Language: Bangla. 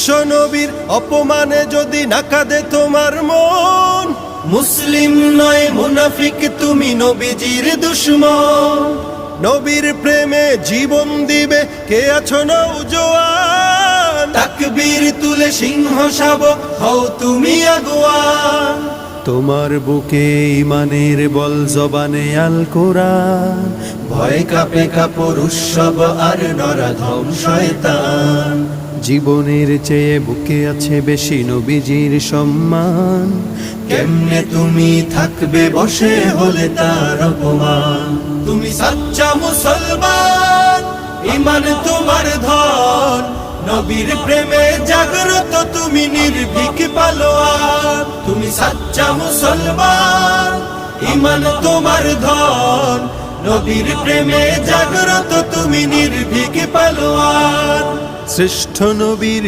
বিশ্ব নবীর অপমানে যদি না কাঁদে তোমার মন, মুসলিম নয় মুনাফিক তুমি নবীজির দুশমন। নবীর প্রেমে জীবন দিবে কে আছো নওজোয়ান, তাকবীর তুলে সিংহ শাবক হও তুমি আগুয়ান। তোমার বুকে ইমানের বল জবানে আল কোরআন, ভয় কাঁপে কাপড় উৎসব আর নরাধম শয়তান। জীবনের চেয়ে বুকে আছে বেশি নবীজির সম্মান, কেমনে তুমি থাকবে বসে হলে তার অপমান। তুমি সাচ্চা মুসলমান, ইমান তোমার ধন, নবীর প্রেমে জাগ্রত তুমি নির্ভীক পালোয়ান। তুমি সাচ্চা মুসলমান, ইমান তোমার ধন, নবীর প্রেমে জাগ্রত তুমি নির্ভীক পালোয়ান। শ্রেষ্ঠ নবীর